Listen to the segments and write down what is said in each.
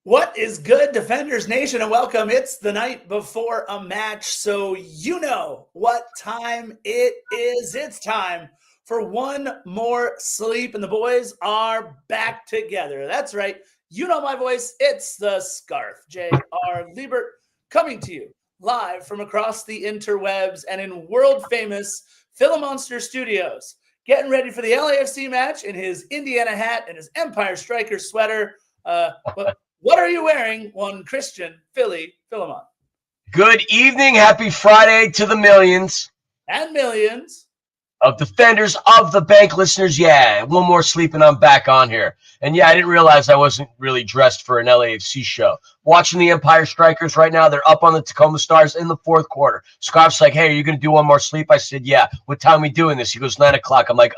What is good, Defenders Nation, and welcome. It's the night before a match, so you know what time it is. It's time for one more sleep, and the boys are back together. That's right. You know my voice. It's the Scarf, J.R. Liebert, coming to you live from across the interwebs and in world-famous Philomonster Studios, getting ready for the LAFC match in his Indiana hat and his Empire Striker sweater. What are you wearing, one Christian Philly Philemon? Good evening. Happy Friday to the millions and millions of defenders of the bank listeners. Yeah, one more sleep and I'm back on here. And yeah, I didn't realize I wasn't really dressed for an LAFC show. Watching the Empire Strikers right now. They're up on the Tacoma Stars in the fourth quarter. Scarf's like, hey, are you going to do one more sleep? I said, yeah. What time are we doing this? He goes, 9 o'clock. I'm like,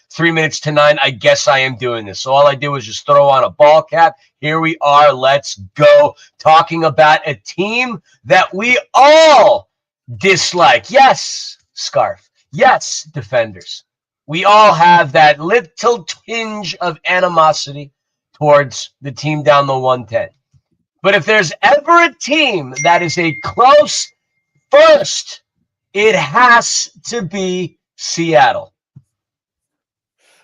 3 minutes to 9. I guess I am doing this. So all I did was just throw on a ball cap. Here we are. Let's go. Talking about a team that we all dislike. Yes, Scarf. Yes, defenders. We all have that little tinge of animosity towards the team down the 110. But if there's ever a team that is a close first, it has to be Seattle.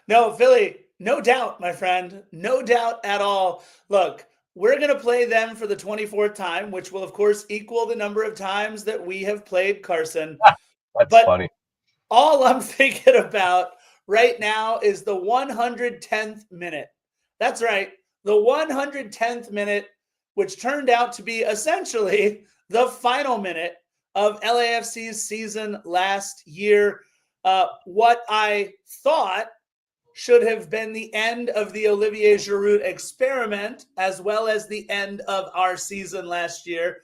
No, Philly, no doubt, my friend. No doubt at all. Look, we're going to play them for the 24th time, which will, of course, equal the number of times that we have played Carson. That's funny. All I'm thinking about right now is the 110th minute. That's right. The 110th minute, which turned out to be essentially the final minute of LAFC's season last year. What I thought should have been the end of the Olivier Giroud experiment, as well as the end of our season last year.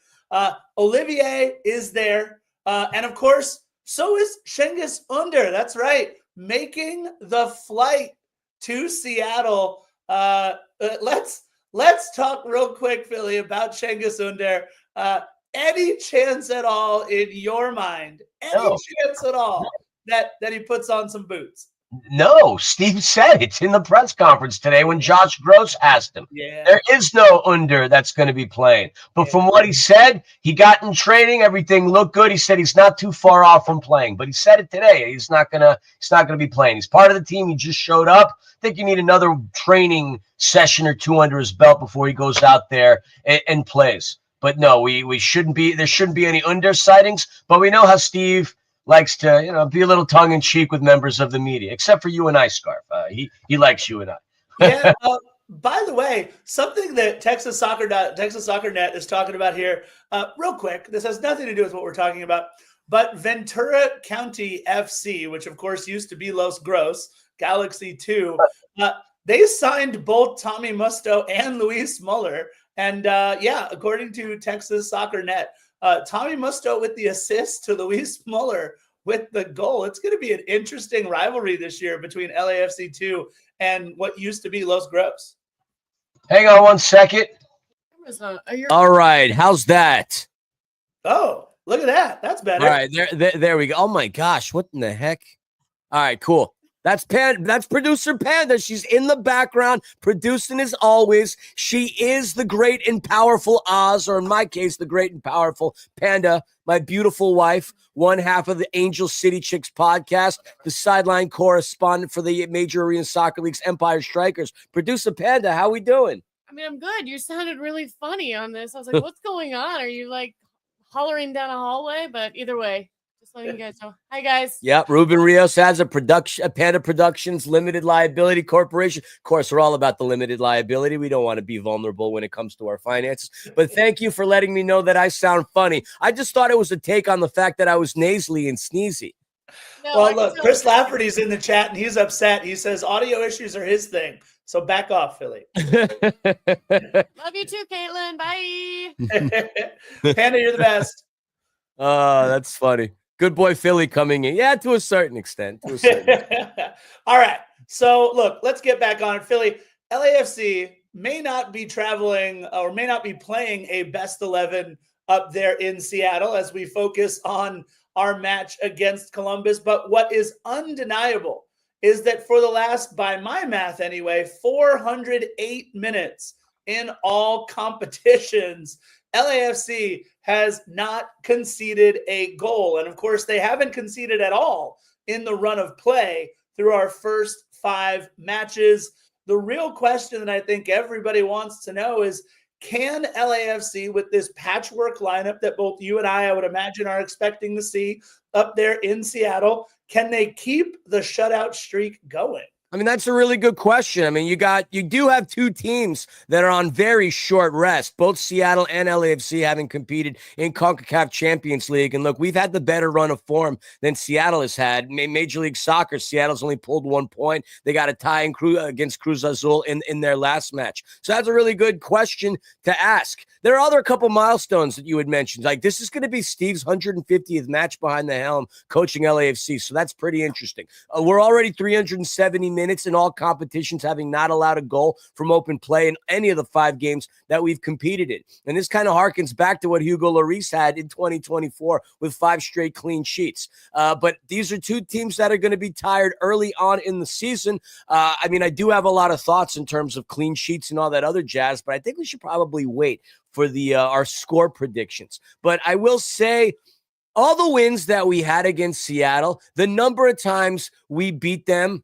Olivier is there. And of course, so is Cengiz Under. That's right. Making the flight to Seattle. Let's talk real quick, Philly, about Cengiz Under. Any chance at all in your mind, chance at all that he puts on some boots? No, Steve said it in the press conference today when Josh Gross asked him. Yeah. There is no Under that's going to be playing. But from what he said, he got in training, everything looked good. He said he's not too far off from playing. But he said it today. He's not gonna be playing. He's part of the team. He just showed up. I think you need another training session or two under his belt before he goes out there and plays. But no, we shouldn't be. There shouldn't be any Under sightings. But we know how Steve likes to, be a little tongue-in-cheek with members of the media, except for you and I, Scarf. He likes you and I. Yeah. By the way, something that Texas Soccer Net is talking about here, real quick. This has nothing to do with what we're talking about, but Ventura County FC, which of course used to be Los Gros Galaxy 2, they signed both Tommy Musto and Luis Muller, and according to Texas Soccer Net. Tommy Musto with the assist to Luis Muller with the goal. It's going to be an interesting rivalry this year between LAFC 2 and what used to be Los Gros. Hang on one second. All right. How's that? Oh, look at that. That's better. All right. There we go. Oh, my gosh. What in the heck? All right, cool. That's producer Panda. She's in the background, producing as always. She is the great and powerful Oz, or in my case, the great and powerful Panda, my beautiful wife, one half of the Angel City Chicks podcast, the sideline correspondent for the Major Arena Soccer League's Empire Strikers. Producer Panda, how we doing? I mean, I'm good. You sounded really funny on this. I was like, what's going on? Are you like hollering down a hallway? But either way. Letting you guys know. Hi, guys. Yep. Ruben Rios has a Panda Productions Limited Liability Corporation. Of course, we're all about the limited liability. We don't want to be vulnerable when it comes to our finances. But thank you for letting me know that I sound funny. I just thought it was a take on the fact that I was nasally and sneezy. No, well, look, Chris Lafferty's in the chat, and he's upset. He says audio issues are his thing. So back off, Philly. Love you too, Caitlin. Bye. Panda, you're the best. Oh, that's funny. Good boy Philly coming in. Yeah, to a certain extent. All right. So, look, let's get back on it. Philly, LAFC may not be traveling or may not be playing a best 11 up there in Seattle as we focus on our match against Columbus. But what is undeniable is that for the last, by my math anyway, 408 minutes in all competitions. LAFC has not conceded a goal. And of course, they haven't conceded at all in the run of play through our first 5 matches. The real question that I think everybody wants to know is, can LAFC, with this patchwork lineup that both you and I would imagine, are expecting to see up there in Seattle, can they keep the shutout streak going? I mean, that's a really good question. I mean, you do have 2 teams that are on very short rest, both Seattle and LAFC having competed in CONCACAF Champions League. And look, we've had the better run of form than Seattle has had. Major League Soccer, Seattle's only pulled 1 point. They got a tie against Cruz Azul in their last match. So that's a really good question to ask. There are other couple milestones that you had mentioned. Like, this is going to be Steve's 150th match behind the helm coaching LAFC. So that's pretty interesting. We're already 370 minutes in all competitions, having not allowed a goal from open play in any of the 5 games that we've competed in. And this kind of harkens back to what Hugo Lloris had in 2024 with 5 straight clean sheets. But these are 2 teams that are going to be tired early on in the season. I mean, I do have a lot of thoughts in terms of clean sheets and all that other jazz, but I think we should probably wait for our score predictions. But I will say, all the wins that we had against Seattle, the number of times we beat them,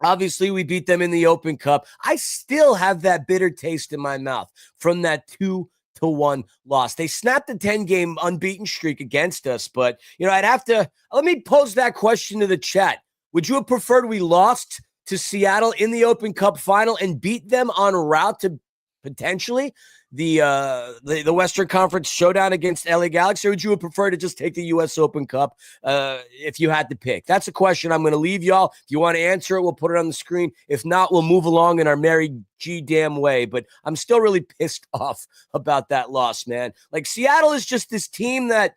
obviously we beat them in the Open Cup, I still have that bitter taste in my mouth from that 2-1 loss. They snapped a 10-game unbeaten streak against us, but let me pose that question to the chat. Would you have preferred we lost to Seattle in the Open Cup final and beat them en route to potentially the Western Conference showdown against LA Galaxy, or would you have preferred to just take the U.S. Open Cup if you had to pick? That's a question I'm going to leave y'all. If you want to answer it, we'll put it on the screen. If not, we'll move along in our merry G-damn way. But I'm still really pissed off about that loss, man. Like, Seattle is just this team that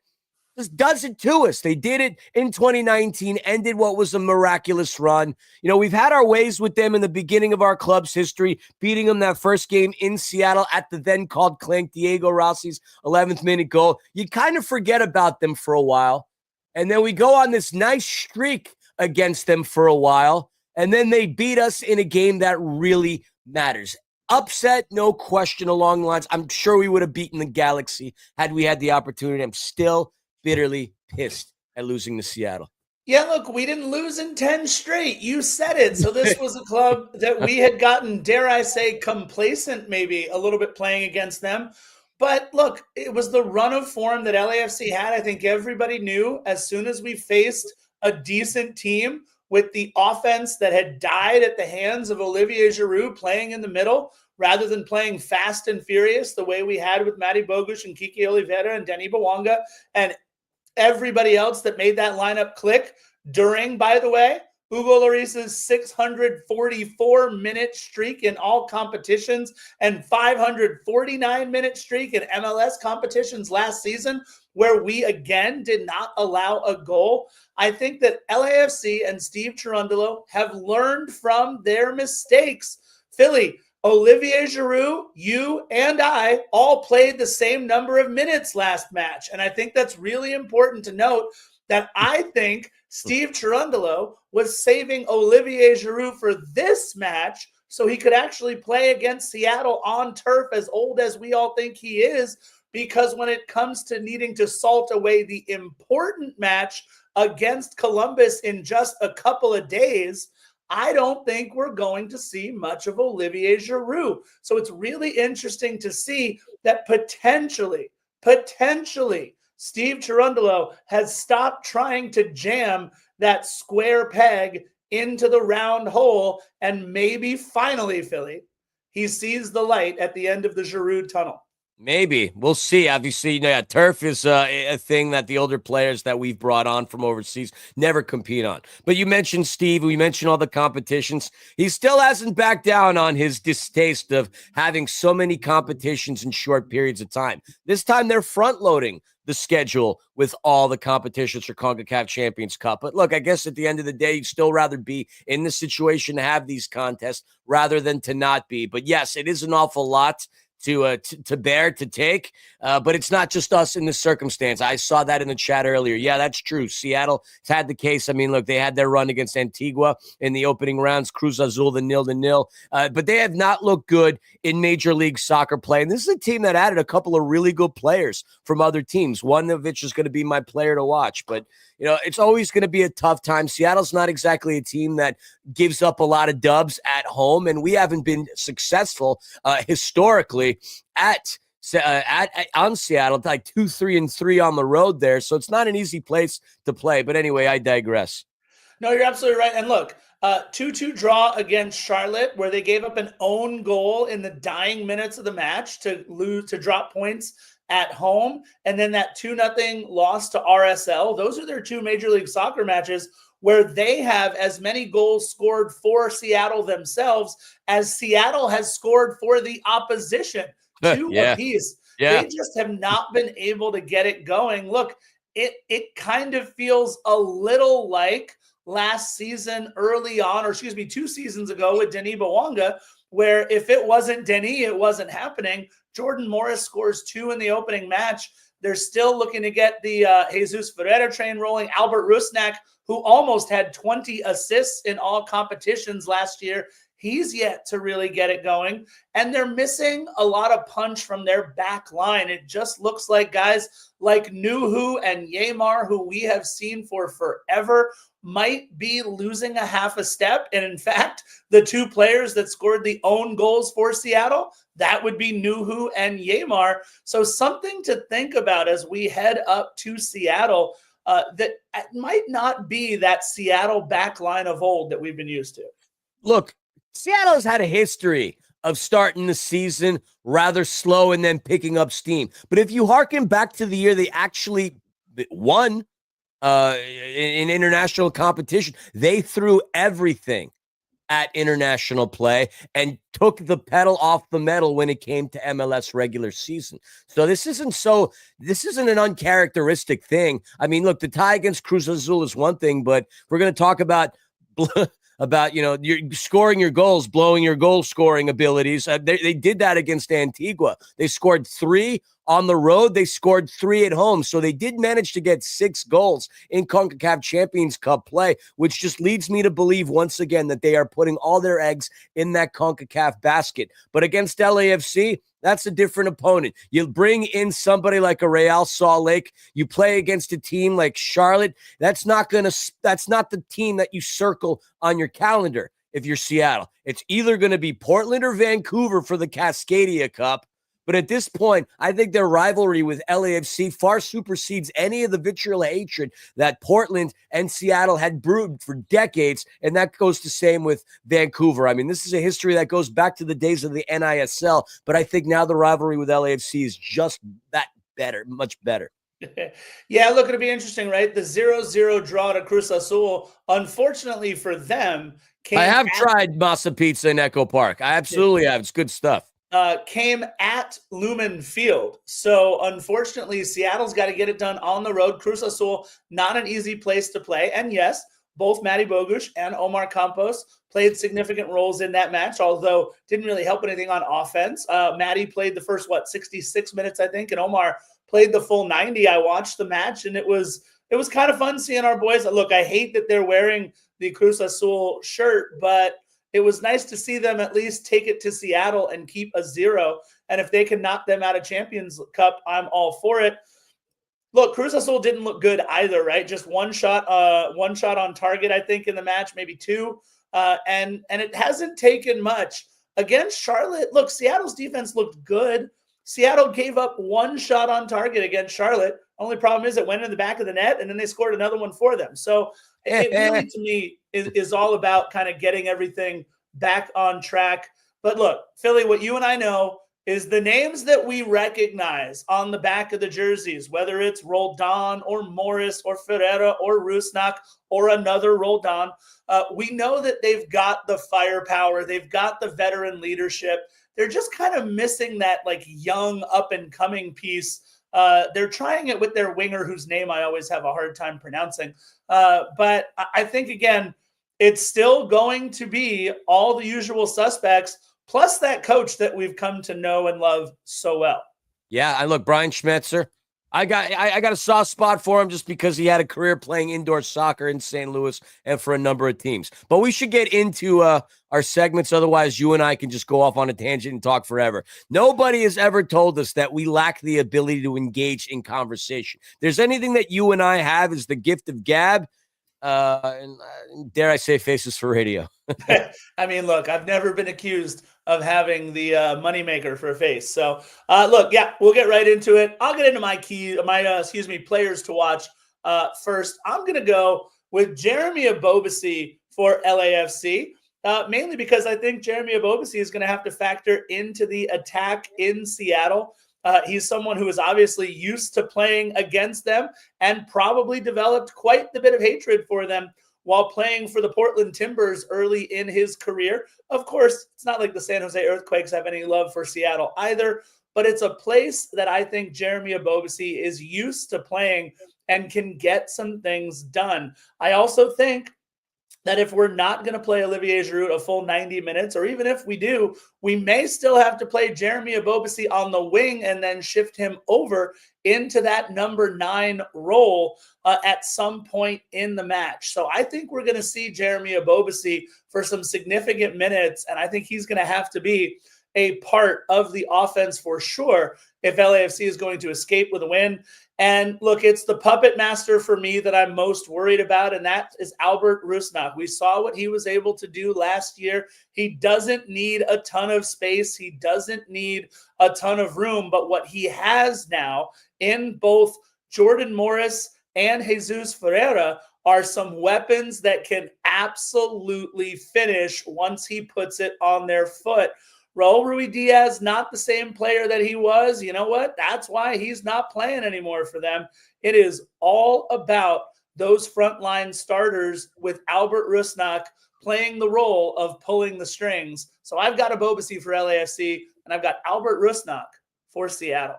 just does it to us. They did it in 2019, ended what was a miraculous run. You know, we've had our ways with them in the beginning of our club's history, beating them that first game in Seattle at the then called Clink, Diego Rossi's 11th minute goal. You kind of forget about them for a while. And then we go on this nice streak against them for a while. And then they beat us in a game that really matters. Upset, no question along the lines. I'm sure we would have beaten the Galaxy had we had the opportunity. I'm still bitterly pissed at losing to Seattle. Yeah, look, we didn't lose in 10 straight. You said it. So this was a club that we had gotten, dare I say, complacent maybe a little bit playing against them. But look, it was the run of form that LAFC had. I think everybody knew as soon as we faced a decent team with the offense that had died at the hands of Olivier Giroud playing in the middle rather than playing fast and furious the way we had with Matty Bogusz and Kiki Oliveira and Denis Bouanga and everybody else that made that lineup click during, by the way, Hugo Lloris's 644-minute streak in all competitions and 549-minute streak in MLS competitions last season, where we again did not allow a goal. I think that LAFC and Steve Cherundolo have learned from their mistakes. Philly, Olivier Giroud, you and I all played the same number of minutes last match. And I think that's really important to note that I think Steve Cherundolo was saving Olivier Giroud for this match so he could actually play against Seattle on turf, as old as we all think he is, because when it comes to needing to salt away the important match against Columbus in just a couple of days, I don't think we're going to see much of Olivier Giroud. So it's really interesting to see that potentially, Steve Cherundolo has stopped trying to jam that square peg into the round hole, and maybe finally, Philly, he sees the light at the end of the Giroud tunnel. Maybe. We'll see. Obviously, turf is a thing that the older players that we've brought on from overseas never compete on. But you mentioned Steve. We mentioned all the competitions. He still hasn't backed down on his distaste of having so many competitions in short periods of time. This time they're front-loading the schedule with all the competitions for CONCACAF Champions Cup. But look, I guess at the end of the day, you'd still rather be in the situation to have these contests rather than to not be. But yes, it is an awful lot to bear, to take. But it's not just us in this circumstance. I saw that in the chat earlier. Yeah, that's true. Seattle has had the case. I mean, look, they had their run against Antigua in the opening rounds, Cruz Azul, the 0-0. But they have not looked good in Major League Soccer play. And this is a team that added a couple of really good players from other teams. One of which is going to be my player to watch. But, it's always going to be a tough time. Seattle's not exactly a team that gives up a lot of dubs at home, and we haven't been successful historically on Seattle, like 2-3-3 on the road there. So it's not an easy place to play. But anyway, I digress. No, you're absolutely right. And look, 2-2 draw against Charlotte, where they gave up an own goal in the dying minutes of the match to drop points at home, and then that 2-0 loss to RSL. Those are their two Major League Soccer matches where they have as many goals scored for Seattle themselves as Seattle has scored for the opposition. Two apiece. Yeah. They just have not been able to get it going. Look, it kind of feels a little like last season early on, or 2 seasons ago with Denis Bouanga, where if it wasn't Denis, it wasn't happening. Jordan Morris scores 2 in the opening match. They're still looking to get the Jesus Ferreira train rolling. Albert Rusnak, who almost had 20 assists in all competitions last year, he's yet to really get it going. And they're missing a lot of punch from their back line. It just looks like guys like Nuhu and Yeimar, who we have seen for forever, might be losing a half a step. And in fact, the 2 players that scored the own goals for Seattle, that would be Nuhu and Yeimar. So something to think about as we head up to Seattle, that might not be that Seattle back line of old that we've been used to. Look, Seattle's had a history of starting the season rather slow and then picking up steam. But if you harken back to the year they actually won in international competition, they threw everything at international play and took the pedal off the metal when it came to MLS regular season. So this isn't an uncharacteristic thing. I mean, look, the tie against Cruz Azul is one thing, but we're going to talk about you're scoring your goals, blowing your goal scoring abilities. They did that against Antigua. They scored 3 on the road. They scored 3 at home. So they did manage to get 6 goals in CONCACAF Champions Cup play, which just leads me to believe once again that they are putting all their eggs in that CONCACAF basket. But against LAFC, that's a different opponent. You bring in somebody like a Real Salt Lake. You play against a team like Charlotte. That's not the team that you circle on your calendar if you're Seattle. It's either going to be Portland or Vancouver for the Cascadia Cup. But at this point, I think their rivalry with LAFC far supersedes any of the vitriol hatred that Portland and Seattle had brewed for decades, and that goes the same with Vancouver. I mean, this is a history that goes back to the days of the NISL, but I think now the rivalry with LAFC is just that better, much better. Yeah, look, it'll be interesting, right? The 0-0 draw to Cruz Azul, unfortunately for them, I have tried masa pizza in Echo Park. I absolutely have. It's good stuff. Came at Lumen Field. So unfortunately, Seattle's got to get it done on the road. Cruz Azul, not an easy place to play. And yes, both Matty Bogusz and Omar Campos played significant roles in that match, although didn't really help anything on offense. Matty played the first, 66 minutes, I think, and Omar played the full 90. I watched the match, and it was kind of fun seeing our boys. Look, I hate that they're wearing the Cruz Azul shirt, but it was nice to see them at least take it to Seattle and keep a 0. And if they can knock them out of Champions Cup, I'm all for it. Look, Cruz Azul didn't look good either, right? Just one shot on target, I think, in the match, maybe 2. And it hasn't taken much. Against Charlotte, look, Seattle's defense looked good. Seattle gave up 1 shot on target against Charlotte. Only problem is it went in the back of the net, and then they scored another one for them. So it really, to me, is all about kind of getting everything back on track. But look, Philly, what you and I know is the names that we recognize on the back of the jerseys, whether it's Roldan or Morris or Ferreira or Rusnak or another Roldan, we know that they've got the firepower. They've got the veteran leadership. They're just kind of missing that young up-and-coming piece. They're trying it with their winger, whose name I always have a hard time pronouncing. But I think, again, it's still going to be all the usual suspects plus that coach that we've come to know and love so well. Yeah, I look, Brian Schmetzer. I got a soft spot for him just because he had a career playing indoor soccer in St. Louis and for a number of teams. But we should get into our segments. Otherwise, you and I can just go off on a tangent and talk forever. Nobody has ever told us that we lack the ability to engage in conversation. If there's anything that you and I have is the gift of gab. And dare I say, faces for radio. I mean, look, I've never been accused of having the moneymaker for a face. So, look, yeah, we'll get right into it. I'll get into my players to watch first. I'm going to go with Jeremy Ebobisse for LAFC, mainly because I think Jeremy Ebobisse is going to have to factor into the attack in Seattle. He's someone who is obviously used to playing against them and probably developed quite the bit of hatred for them while playing for the Portland Timbers early in his career. Of course, it's not like the San Jose Earthquakes have any love for Seattle either, but it's a place that I think Jeremy Ebobisse is used to playing and can get some things done. I also think that if we're not going to play Olivier Giroud a full 90 minutes, or even if we do, we may still have to play Jeremy Ebobisse on the wing and then shift him over into that number 9 role at some point in the match. So I think we're going to see Jeremy Ebobisse for some significant minutes, and I think he's going to have to be a part of the offense for sure if LAFC is going to escape with a win. And look, it's the puppet master for me that I'm most worried about, and that is Albert Rusnak. We saw what he was able to do last year. He doesn't need a ton of space. He doesn't need a ton of room, but what he has now in both Jordan Morris and Jesus Ferreira are some weapons that can absolutely finish once he puts it on their foot. Raul Ruidiaz, not the same player that he was. You know what? That's why he's not playing anymore for them. It is all about those frontline starters with Albert Rusnak playing the role of pulling the strings. So I've got Ebobisse for LAFC, and I've got Albert Rusnak for Seattle.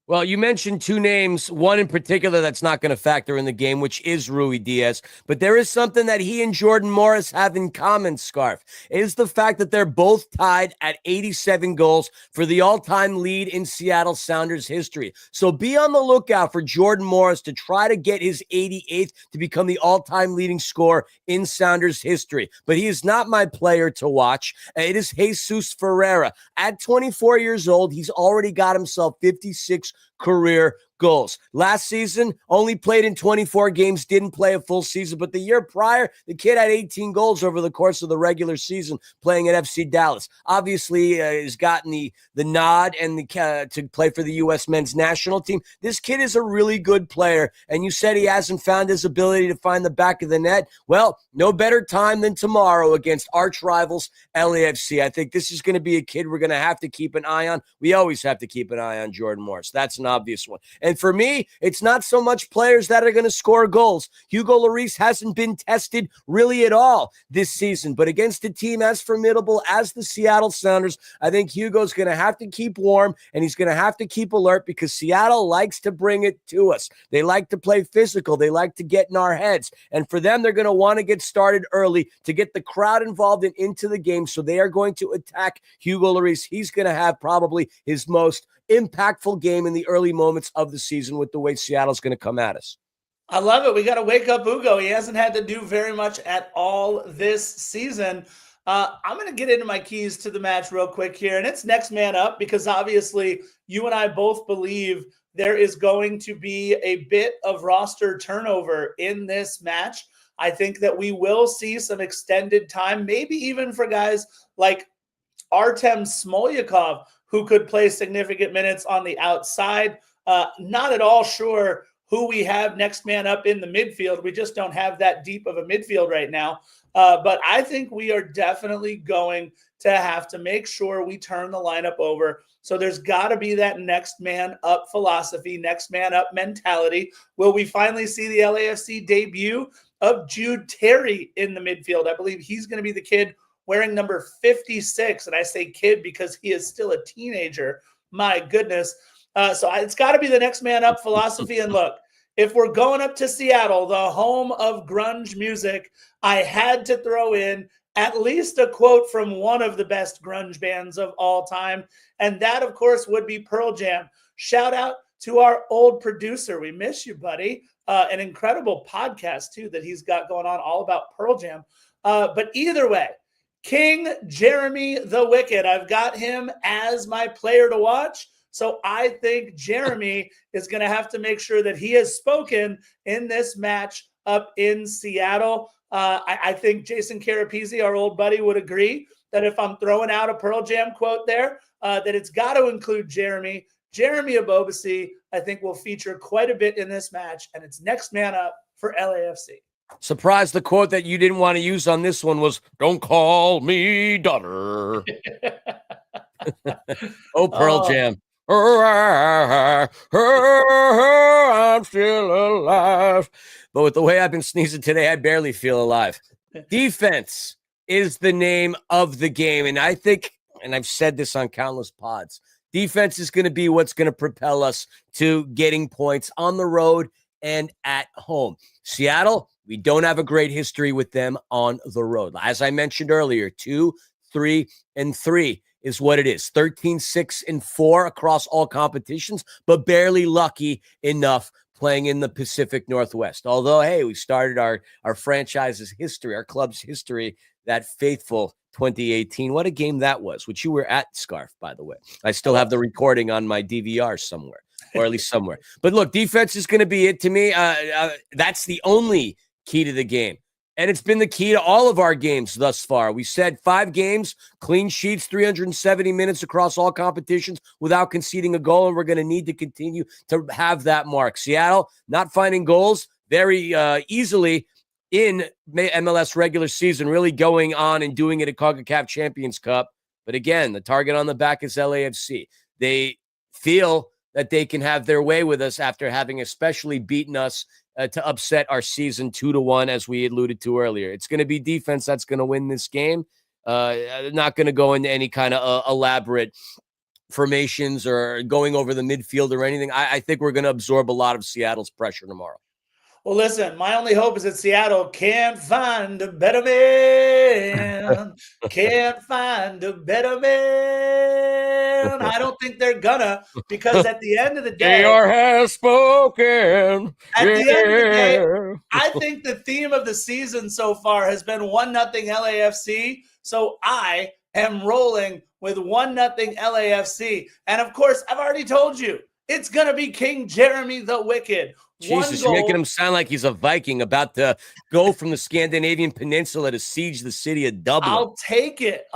Well, you mentioned two names, one in particular that's not going to factor in the game, which is Ruidiaz. But there is something that he and Jordan Morris have in common, Scarf. It is the fact that they're both tied at 87 goals for the all-time lead in Seattle Sounders history. So be on the lookout for Jordan Morris to try to get his 88th to become the all-time leading scorer in Sounders history. But he is not my player to watch. It is Jesus Ferreira. At 24 years old, he's already got himself 56 career goals. Last season, only played in 24 games, didn't play a full season, but the year prior, the kid had 18 goals over the course of the regular season playing at FC Dallas. Obviously, has gotten the nod and to play for the U.S. men's national team. This kid is a really good player, and you said he hasn't found his ability to find the back of the net. Well, no better time than tomorrow against arch rivals LAFC. I think this is going to be a kid we're going to have to keep an eye on. We always have to keep an eye on Jordan Morris. That's an obvious one. And for me, it's not so much players that are going to score goals. Hugo Lloris hasn't been tested really at all this season, but against a team as formidable as the Seattle Sounders, I think Hugo's going to have to keep warm, and he's going to have to keep alert because Seattle likes to bring it to us. They like to play physical. They like to get in our heads. And for them, they're going to want to get started early to get the crowd involved and into the game. So they are going to attack Hugo Lloris. He's going to have probably his most impactful game in the early moments of the season with the way Seattle's going to come at us. I love it. We got to wake up Hugo. He hasn't had to do very much at all this season. I'm going to get into my keys to the match real quick here, and it's next man up because obviously you and I both believe there is going to be a bit of roster turnover in this match. I think that we will see some extended time, maybe even for guys like Artem Smolyakov, who could play significant minutes on the outside. Not at all sure who we have next man up in the midfield. We just don't have that deep of a midfield right now. But I think we are definitely going to have to make sure we turn the lineup over. So there's got to be that next man up philosophy, next man up mentality. Will we finally see the LAFC debut of Jude Terry in the midfield? I believe he's going to be the kid wearing number 56. And I say kid because he is still a teenager. My goodness. So it's got to be the next man up philosophy. And look, if we're going up to Seattle, the home of grunge music, I had to throw in at least a quote from one of the best grunge bands of all time. And that, of course, would be Pearl Jam. Shout out to our old producer. We miss you, buddy. An incredible podcast, too, that he's got going on all about Pearl Jam. But either way, King Jeremy the Wicked. I've got him as my player to watch. So I think Jeremy is going to have to make sure that he has spoken in this match up in Seattle. I think Jason Carapizzi, our old buddy, would agree that if I'm throwing out a Pearl Jam quote there, that it's got to include Jeremy. Jeremy Ebobisse, I think, will feature quite a bit in this match, and it's next man up for LAFC. Surprised the quote that you didn't want to use on this one was, "Don't call me daughter." Oh, Pearl Jam. I'm still alive. But with the way I've been sneezing today, I barely feel alive. Defense is the name of the game. And I think, and I've said this on countless pods, defense is going to be what's going to propel us to getting points on the road and at home. Seattle, we don't have a great history with them on the road. As I mentioned earlier, 2, 3, and 3 is what it is. 13, 6, and 4 across all competitions, but barely lucky enough playing in the Pacific Northwest. Although, hey, we started our franchise's history, our club's history, that faithful 2018. What a game that was, which you were at, Scarf, by the way. I still have the recording on my DVR somewhere, or at least somewhere. But look, defense is going to be it to me. That's the only key to the game. And it's been the key to all of our games thus far. We said 5 games, clean sheets, 370 minutes across all competitions without conceding a goal, and we're going to need to continue to have that mark. Seattle not finding goals very easily in MLS regular season, really going on and doing it at CONCACAF Champions Cup. But again, the target on the back is LAFC. They feel that they can have their way with us after having especially beaten us to upset our season 2-1, as we alluded to earlier. It's going to be defense that's going to win this game. Not going to go into any kind of elaborate formations or going over the midfield or anything. I think we're going to absorb a lot of Seattle's pressure tomorrow. Well, listen, my only hope is that Seattle can't find a better man. Can't find a better man. I don't think they're gonna, because at the end of the day, AR has spoken. At the end of the day, I think the theme of the season so far has been 1-0 LAFC. So I am rolling with 1-0 LAFC. And of course, I've already told you, it's going to be King Jeremy the Wicked. Jesus, you're making him sound like he's a Viking about to go from the Scandinavian peninsula to siege the city of Dublin. I'll take it.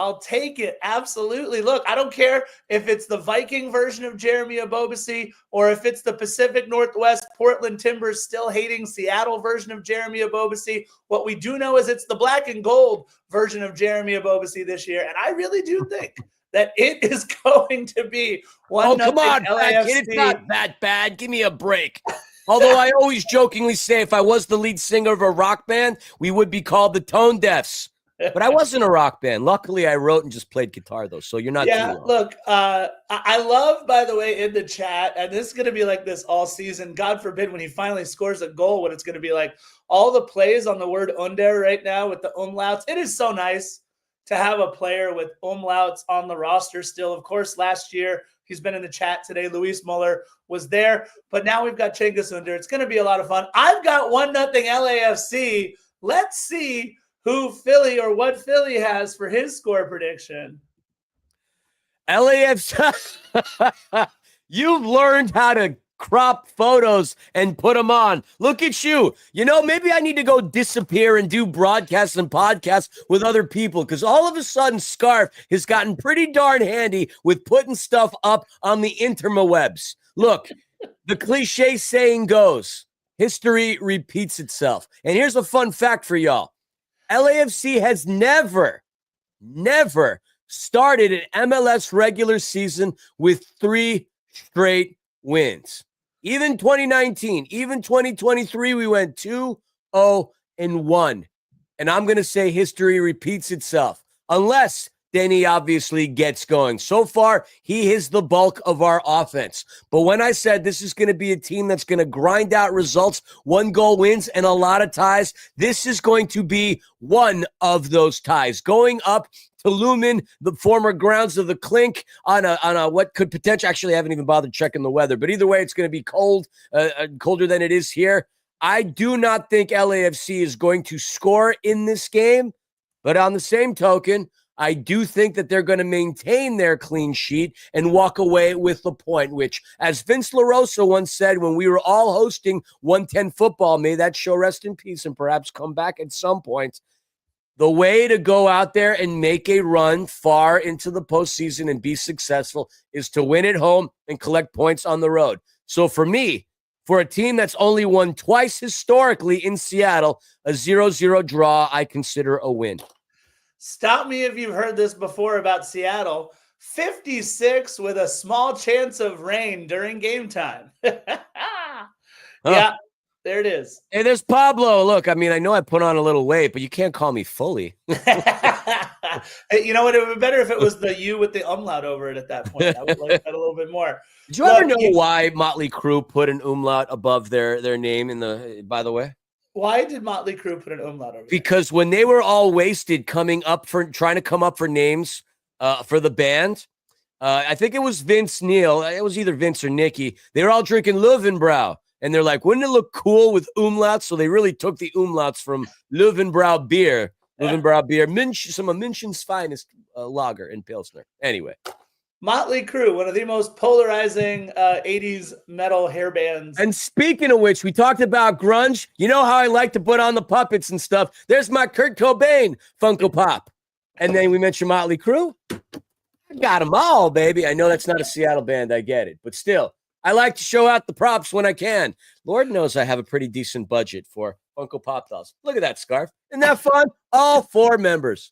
Absolutely. Look, I don't care if it's the Viking version of Jeremy Ebobisse or if it's the Pacific Northwest Portland Timbers still hating Seattle version of Jeremy Ebobisse. What we do know is it's the black and gold version of Jeremy Ebobisse this year. And I really do think that it is going to be 1-0 Oh, come on, LAFC. kid, it's not that bad. Give me a break. Although I always jokingly say if I was the lead singer of a rock band, we would be called the Tone Deafs. But I wasn't a rock band. Luckily, I wrote and just played guitar, though, so you're not too wrong. Look, I love, by the way, in the chat, and this is going to be like this all season. God forbid when he finally scores a goal, what it's going to be like. All the plays on the word under right now with the umlauts. It is so nice to have a player with umlauts on the roster still. Of course, last year, he's been in the chat today. Luis Muller was there, but now we've got Cengiz Under. It's going to be a lot of fun. I've got 1-0 LAFC. Let's see who Philly or what Philly has for his score prediction. LAFC, you've learned how to crop photos and put them on. Look at you. You know, maybe I need to go disappear and do broadcasts and podcasts with other people, because all of a sudden Scarf has gotten pretty darn handy with putting stuff up on the interwebs. Look, the cliche saying goes, history repeats itself. And here's a fun fact for y'all. LAFC has never started an MLS regular season with 3 straight wins. Even 2019, even 2023, we went 2-0-1. And I'm going to say history repeats itself. Unless then he obviously gets going. So far, he is the bulk of our offense. But when I said this is going to be a team that's going to grind out results, 1-goal wins and a lot of ties, this is going to be one of those ties. Going up to Lumen, the former grounds of the Clink, on a what could potentially, actually I haven't even bothered checking the weather, but either way, it's going to be cold, colder than it is here. I do not think LAFC is going to score in this game, but on the same token, I do think that they're going to maintain their clean sheet and walk away with the point, which, as Vince LaRosa once said when we were all hosting 110 Football, may that show rest in peace and perhaps come back at some point. The way to go out there and make a run far into the postseason and be successful is to win at home and collect points on the road. So for me, for a team that's only won twice historically in Seattle, a 0-0 draw, I consider a win. Stop me if you've heard this before about Seattle. 56 with a small chance of rain during game time. Yeah, there it is. Hey, there's Pablo. Look, I mean, I know I put on a little weight, but you can't call me fully. Hey, you know what? It would be better if it was the U with the umlaut over it at that point. I would like that a little bit more. Did you ever know why Motley Crue put an umlaut above their name by the way? Why did Motley Crue put an umlaut over Because when they were all wasted trying to come up for names for the band, I think it was Vince Neil. It was either Vince or Nikki. They were all drinking Löwenbräu. And they're like, wouldn't it look cool with umlauts? So they really took the umlauts from Löwenbräu beer. Löwenbräu beer, some of München's finest lager and Pilsner. Anyway. Motley Crue, one of the most polarizing 80s metal hair bands. And speaking of which, we talked about grunge. You know how I like to put on the puppets and stuff. There's my Kurt Cobain Funko Pop. And then we mentioned Motley Crue. I got them all, baby. I know that's not a Seattle band. I get it. But still, I like to show out the props when I can. Lord knows I have a pretty decent budget for Funko Pop dolls. Look at that scarf. Isn't that fun? All 4 members.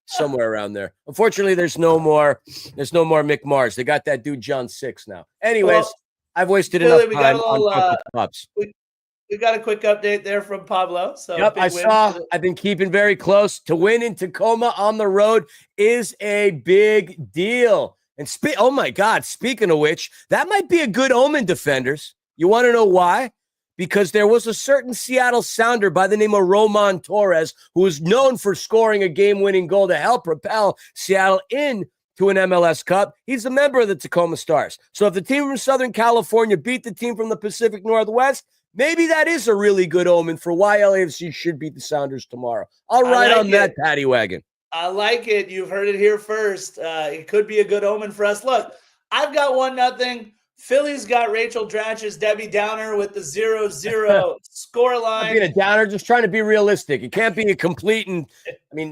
Somewhere around there. Unfortunately, there's no more Mick Mars. They got that dude John 6 now. Anyways, I've wasted enough time on Funko Pops. We got a quick update there from Pablo. So yep, I saw. I've been keeping very close. To win in Tacoma on the road is a big deal. And oh my God, speaking of which, that might be a good omen, defenders. You want to know why? Because there was a certain Seattle Sounder by the name of Roman Torres who was known for scoring a game-winning goal to help propel Seattle into an MLS Cup. He's a member of the Tacoma Stars. So if the team from Southern California beat the team from the Pacific Northwest, maybe that is a really good omen for why LAFC should beat the Sounders tomorrow. I'll ride on that paddy wagon. I like it. You've heard it here first. It could be a good omen for us. Look, I've got 1-0. Philly's got Rachel Dratch's Debbie Downer with the 0-0 scoreline. Being a downer, just trying to be realistic. It can't be a complete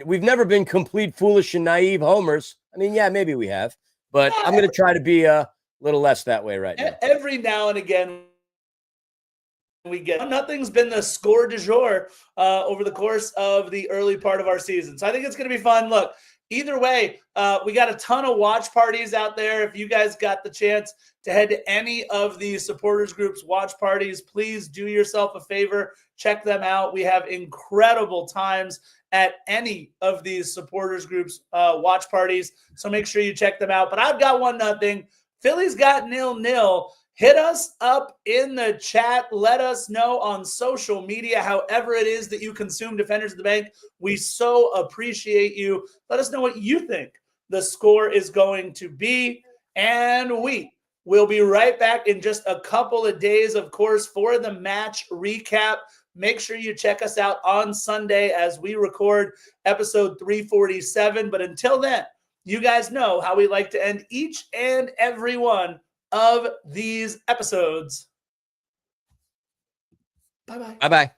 we've never been complete, foolish, and naive homers. I mean, yeah, maybe we have. But I'm going to try to be a little less that way right now. Every now and again, we get nothing's been the score du jour over the course of the early part of our season. So I think it's going to be fun. Look, either way, we got a ton of watch parties out there. If you guys got the chance to head to any of the supporters groups watch parties, please do yourself a favor. Check them out. We have incredible times at any of these supporters groups watch parties. So make sure you check them out. But I've got 1-0. Philly's got 0-0. Hit us up in the chat. Let us know on social media, however it is that you consume Defenders of the Bank. We so appreciate you. Let us know what you think the score is going to be. And we will be right back in just a couple of days, of course, for the match recap. Make sure you check us out on Sunday as we record episode 347. But until then, you guys know how we like to end each and every one of these episodes. Bye-bye. Bye-bye.